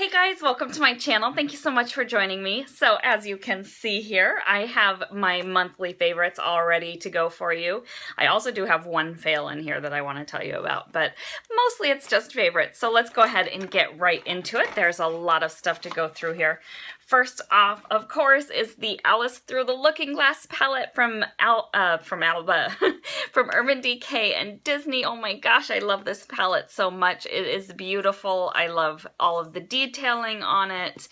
Hey guys, welcome to my channel. Thank you so much for joining me. So as you can see here, I have my monthly favorites all ready to go for you. I also do have one fail in here that I want to tell you about, but mostly it's just favorites. So let's go ahead and get right into it. There's a lot of stuff to go through here. First off, of course, is the Alice Through the Looking Glass palette from from Urban Decay and Disney. Oh my gosh, I love this palette so much. It is beautiful. I love all of the detailing on it.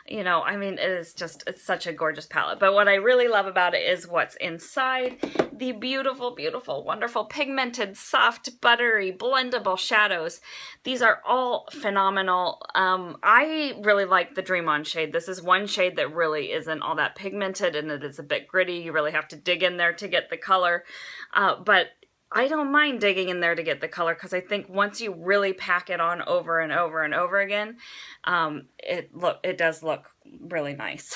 You know, I mean, it's such a gorgeous palette. But what I really love about it is what's inside. The beautiful, beautiful, wonderful, pigmented, soft, buttery, blendable shadows. These are all phenomenal. I really like the Dream On shade. This is one shade that really isn't all that pigmented, and it is a bit gritty. You really have to dig in there to get the color. But I don't mind digging in there to get the color, because I think once you really pack it on over and over and over again, it does look really nice.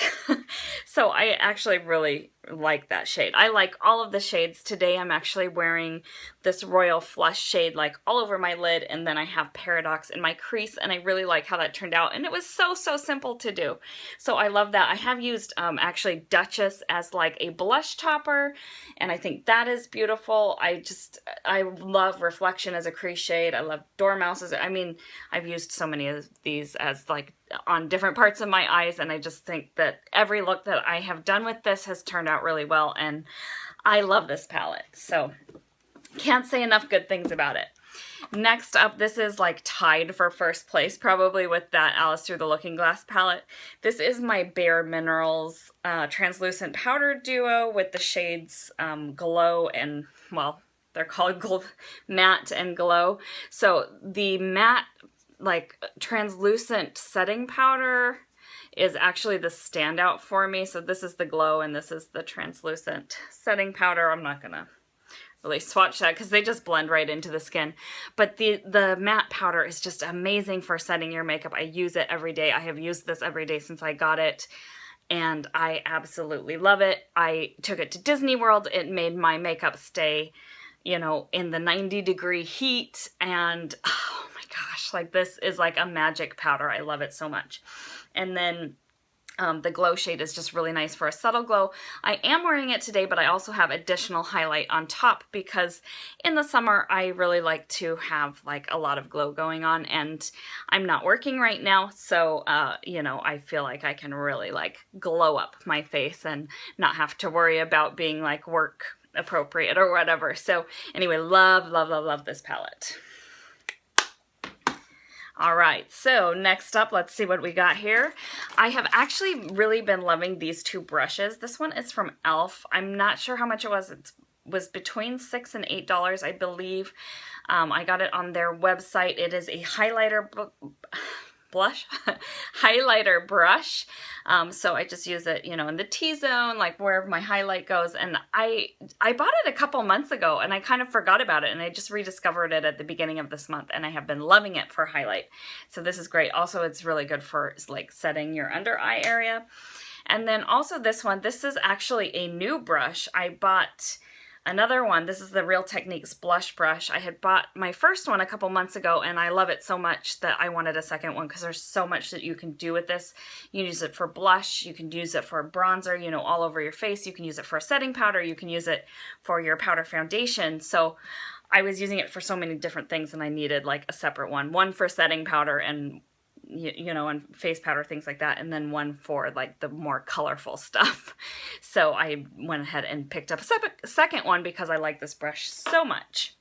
So I actually really like that shade. I like all of the shades. Today I'm actually wearing this Royal Flush shade like all over my lid, and then I have Paradox in my crease, and I really like how that turned out, and it was so simple to do. So I love that. I have used actually Duchess as like a blush topper, and I think that is beautiful. I love Reflection as a crease shade. I love Dormouse. I mean, I've used so many of these as like on different parts of my eyes, and I just think that every look that I have done with this has turned out really well, and I love this palette. So can't say enough good things about it. Next up, this is like tied for first place probably with that Alice Through the Looking Glass palette. This is my BareMinerals translucent powder duo with the shades Glow and, well, they're called Matte and Glow. So the matte, like translucent setting powder is actually the standout for me. So this is the Glow and this is the translucent setting powder. I'm not gonna really swatch that because they just blend right into the skin. But the matte powder is just amazing for setting your makeup. I use it every day. I have used this every day since I got it, and I absolutely love it. I took it to Disney World. It made my makeup stay, you know, in the 90-degree heat, and oh my gosh, like this is like a magic powder. I love it so much. And then the Glow shade is just really nice for a subtle glow. I am wearing it today, but I also have additional highlight on top because in the summer I really like to have like a lot of glow going on, and I'm not working right now, so you know, I feel like I can really like glow up my face and not have to worry about being like work appropriate or whatever. So anyway, love this palette. All right, so next up, let's see what we got here. I have actually really been loving these two brushes. This one is from e.l.f. I'm not sure how much it was. It was between $6 and $8, I believe. I got it on their website. It is a highlighter highlighter brush. So I just use it, you know, in the T-zone, like wherever my highlight goes. And I bought it a couple months ago and I kind of forgot about it, and I just rediscovered it at the beginning of this month, and I have been loving it for highlight. So this is great. Also, it's really good for like setting your under eye area. And then also this one, this is actually a new brush. I bought another one. This is the Real Techniques blush brush. I had bought my first one a couple months ago, and I love it so much that I wanted a second one because there's so much that you can do with this. You can use it for blush, you can use it for bronzer, you know, all over your face. You can use it for a setting powder, you can use it for your powder foundation. So I was using it for so many different things, and I needed like a separate one for setting powder and you know, and face powder, things like that, and then one for like the more colorful stuff. So I went ahead and picked up a second one because I like this brush so much.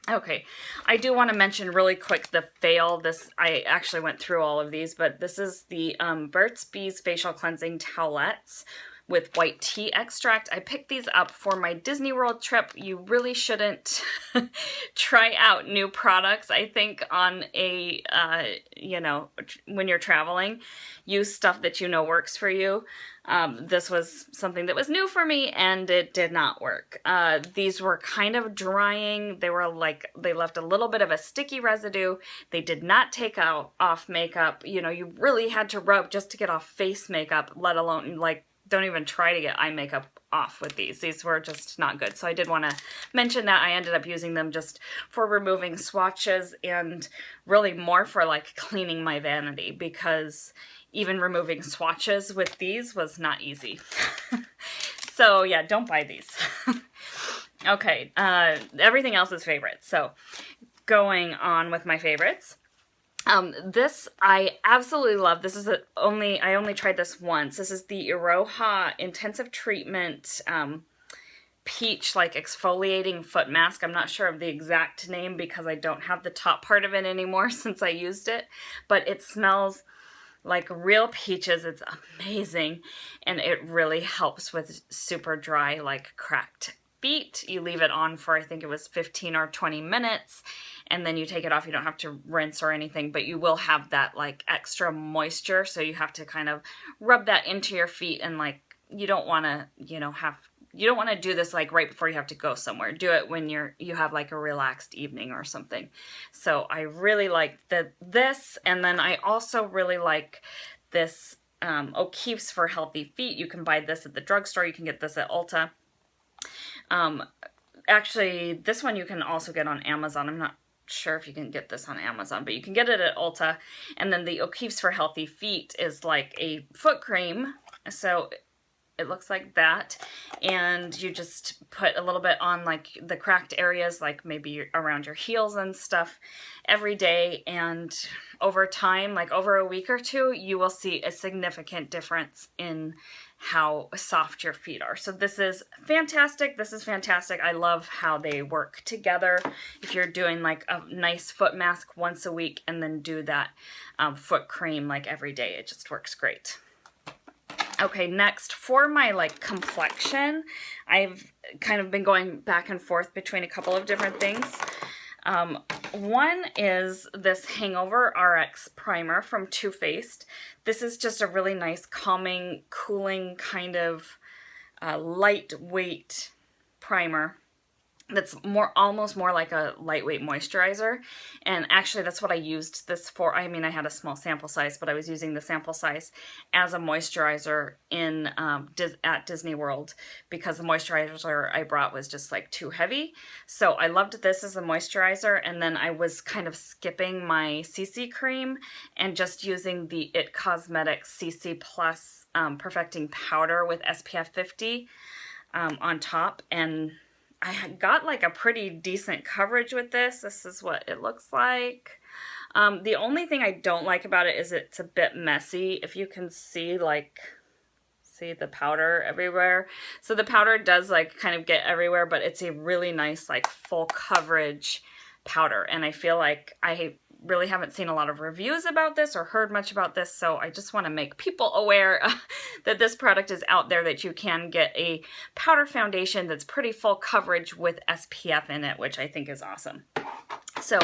Okay, I do want to mention really quick the fail. I actually went through all of these, but this is the Burt's Bees Facial Cleansing Towelettes with white tea extract. I picked these up for my Disney World trip. You really shouldn't try out new products, I think, on a, you know, when you're traveling. Use stuff that you know works for you. This was something that was new for me, and it did not work. These were kind of drying. They were like, they left a little bit of a sticky residue. They did not take off makeup. You know, you really had to rub just to get off face makeup, let alone like, don't even try to get eye makeup off with these. These were just not good. So I did want to mention that. I ended up using them just for removing swatches and really more for like cleaning my vanity, because even removing swatches with these was not easy. So yeah, don't buy these. Okay, everything else is favorites. So going on with my favorites. This I absolutely love. This is I only tried this once. This is the Iroha Intensive Treatment Peach like exfoliating foot mask. I'm not sure of the exact name because I don't have the top part of it anymore since I used it, but it smells like real peaches. It's amazing, and it really helps with super dry, like cracked feet. You leave it on for, I think it was 15 or 20 minutes, and then you take it off. You don't have to rinse or anything, but you will have that like extra moisture, so you have to kind of rub that into your feet, and like you don't want to, you don't want to do this like right before you have to go somewhere. Do it when you have like a relaxed evening or something. So I really like this, and then I also really like this O'Keeffe's for Healthy Feet. You can buy this at the drugstore. You can get this at Ulta. Actually, this one you can also get on Amazon. I'm not sure if you can get this on Amazon, but you can get it at Ulta. And then the O'Keeffe's for Healthy Feet is like a foot cream. So it looks like that, and you just put a little bit on like the cracked areas, like maybe around your heels and stuff, every day, and over time, like over a week or two, you will see a significant difference in how soft your feet are. So this is fantastic. This is fantastic. I love how they work together. If you're doing like a nice foot mask once a week and then do that foot cream like every day, it just works great. Okay, next, for my like complexion, I've kind of been going back and forth between a couple of different things. One is this Hangover RX primer from Too Faced. This is just a really nice calming, cooling kind of lightweight primer that's almost more like a lightweight moisturizer. And actually that's what I used this for. I mean, I had a small sample size, but I was using the sample size as a moisturizer in at Disney World, because the moisturizer I brought was just like too heavy. So I loved this as a moisturizer, and then I was kind of skipping my CC cream and just using the It Cosmetics CC Plus Perfecting Powder with SPF 50 on top, and I got like a pretty decent coverage with this. This is what it looks like. The only thing I don't like about it is it's a bit messy. If you can see, see the powder everywhere. So the powder does like kind of get everywhere, but it's a really nice like full coverage powder. And I feel like I really haven't seen a lot of reviews about this or heard much about this, so I just want to make people aware that this product is out there, that you can get a powder foundation that's pretty full coverage with SPF in it, which I think is awesome. So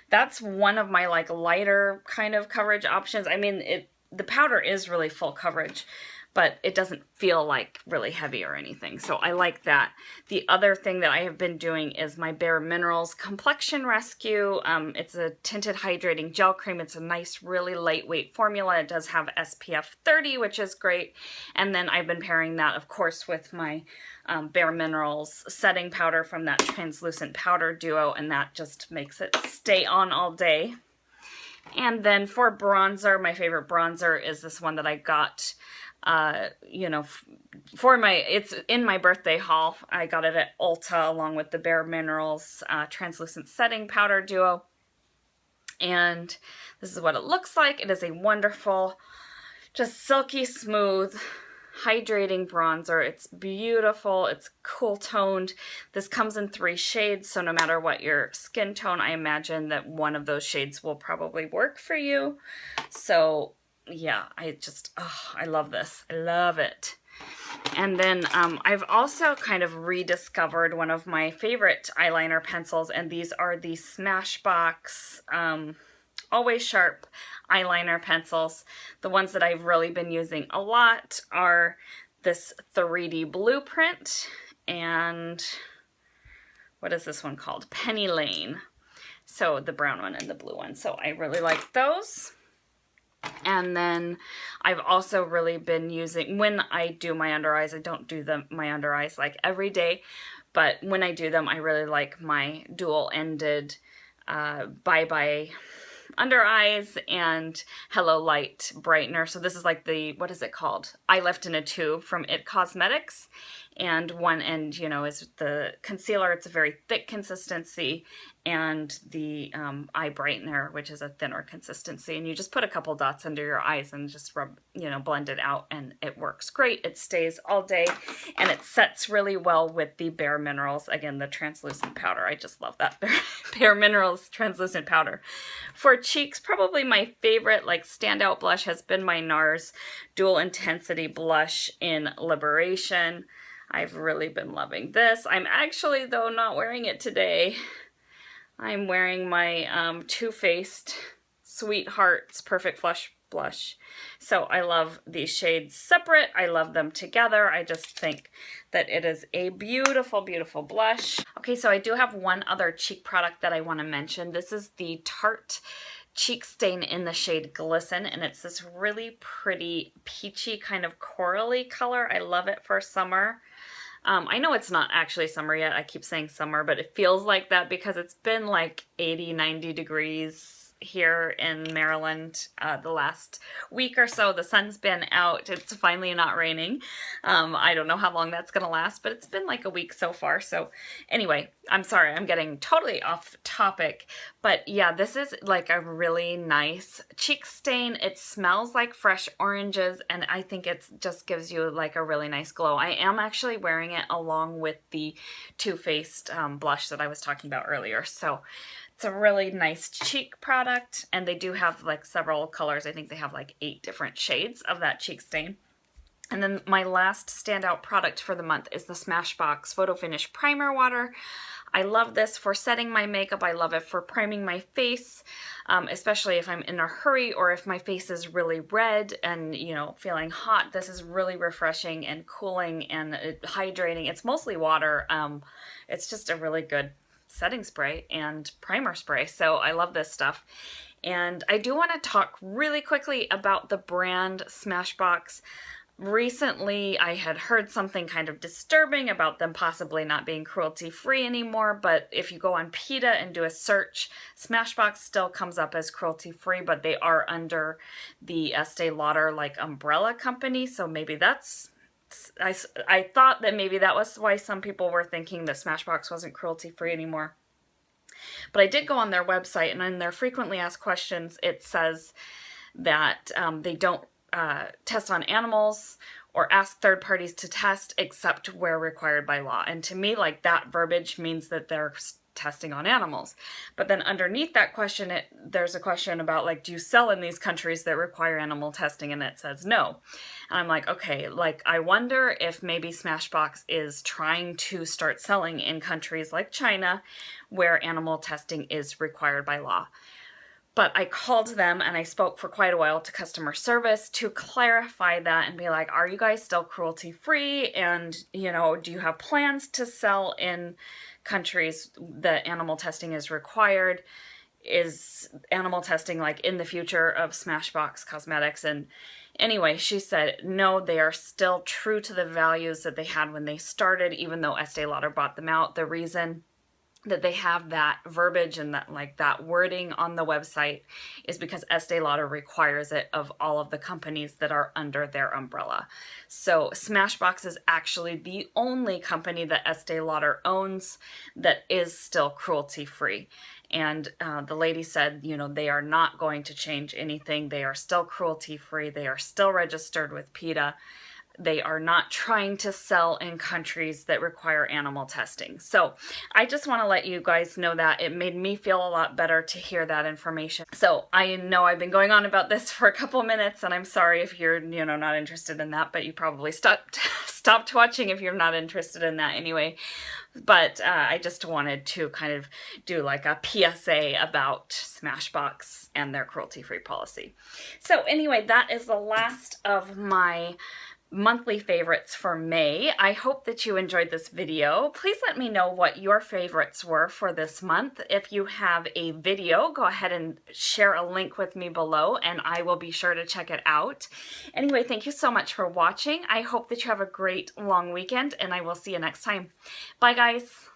that's one of my like lighter kind of coverage options. I mean, the powder is really full coverage, but it doesn't feel like really heavy or anything. So I like that. The other thing that I have been doing is my BareMinerals Complexion Rescue. It's a tinted hydrating gel cream. It's a nice, really lightweight formula. It does have SPF 30, which is great. And then I've been pairing that, of course, with my BareMinerals setting powder from that translucent powder duo, and that just makes it stay on all day. And then for bronzer, my favorite bronzer is this one that I got it's in my birthday haul. I got it at Ulta along with the BareMinerals translucent setting powder duo. And this is what it looks like. It is a wonderful, just silky smooth, hydrating bronzer. It's beautiful. It's cool toned. This comes in 3 shades, so no matter what your skin tone, I imagine that one of those shades will probably work for you. So yeah, I love this. I love it. And then I've also kind of rediscovered one of my favorite eyeliner pencils, and these are the Smashbox Always Sharp eyeliner pencils. The ones that I've really been using a lot are this 3D Blueprint, and what is this one called? Penny Lane. So the brown one and the blue one. So I really like those. And And then I've also really been using, when I do my under eyes, I don't do my under eyes like every day, but when I do them, I really like my dual-ended Bye Bye under eyes and Hello Light brightener. So this is like the, what is it called? Eye Lift in a Tube from It Cosmetics. And one end, you know, is the concealer. It's a very thick consistency, and the eye brightener, which is a thinner consistency. And you just put a couple dots under your eyes and just rub, you know, blend it out, and it works great. It stays all day, and it sets really well with the BareMinerals. Again, the translucent powder. I just love that BareMinerals translucent powder. For cheeks, probably my favorite, like, standout blush has been my NARS Dual Intensity Blush in Liberation. I've really been loving this. I'm actually, though, not wearing it today. I'm wearing my Too Faced Sweethearts Perfect Flush Blush. So I love these shades separate. I love them together. I just think that it is a beautiful, beautiful blush. Okay, so I do have one other cheek product that I want to mention. This is the Tarte Cheek Stain in the shade Glisten, and it's this really pretty peachy kind of corally color. I love it for summer. I know it's not actually summer yet. I keep saying summer, but it feels like that because it's been like 80, 90 degrees here in Maryland the last week or so. The sun's been out. It's finally not raining. I don't know how long that's going to last, but it's been like a week so far. So anyway, I'm sorry, I'm getting totally off topic. But yeah, this is like a really nice cheek stain. It smells like fresh oranges, and I think it just gives you like a really nice glow. I am actually wearing it along with the Too Faced blush that I was talking about earlier. So it's a really nice cheek product, and they do have like several colors. I think they have like 8 different shades of that cheek stain. And then my last standout product for the month is the Smashbox Photo Finish Primer Water. I love this for setting my makeup. I love it for priming my face, especially if I'm in a hurry or if my face is really red and, you know, feeling hot. This is really refreshing and cooling and hydrating. It's mostly water. It's just a really good setting spray and primer spray. So I love this stuff. And I do want to talk really quickly about the brand Smashbox. Recently, I had heard something kind of disturbing about them possibly not being cruelty-free anymore, but if you go on PETA and do a search, Smashbox still comes up as cruelty-free, but they are under the Estee Lauder like umbrella company, so maybe that's... I thought that maybe that was why some people were thinking that Smashbox wasn't cruelty-free anymore. But I did go on their website, and in their frequently asked questions, it says that they don't test on animals or ask third parties to test except where required by law. And to me, like, that verbiage means that they're testing on animals. But then underneath that question, there's a question about, like, do you sell in these countries that require animal testing? And it says no. And I'm like, okay, like, I wonder if maybe Smashbox is trying to start selling in countries like China where animal testing is required by law. But I called them and I spoke for quite a while to customer service to clarify that and be like, are you guys still cruelty free? And, you know, do you have plans to sell in countries that animal testing is required? Is animal testing like in the future of Smashbox Cosmetics? And anyway, she said, no, they are still true to the values that they had when they started, even though Estee Lauder bought them out. The reason that they have that verbiage and that, like, that wording on the website is because Estee Lauder requires it of all of the companies that are under their umbrella. So Smashbox is actually the only company that Estee Lauder owns that is still cruelty-free. And the lady said, you know, they are not going to change anything. They are still cruelty-free. They are still registered with PETA. They are not trying to sell in countries that require animal testing. So I just want to let you guys know that. It made me feel a lot better to hear that information. So I know I've been going on about this for a couple minutes, and I'm sorry if you're, you know, not interested in that, but you probably stopped watching if you're not interested in that anyway. But I just wanted to kind of do like a PSA about Smashbox and their cruelty-free policy. So anyway, that is the last of my monthly favorites for May. I hope that you enjoyed this video. Please let me know what your favorites were for this month. If you have a video, go ahead and share a link with me below and I will be sure to check it out. Anyway, thank you so much for watching. I hope that you have a great long weekend and I will see you next time. Bye guys.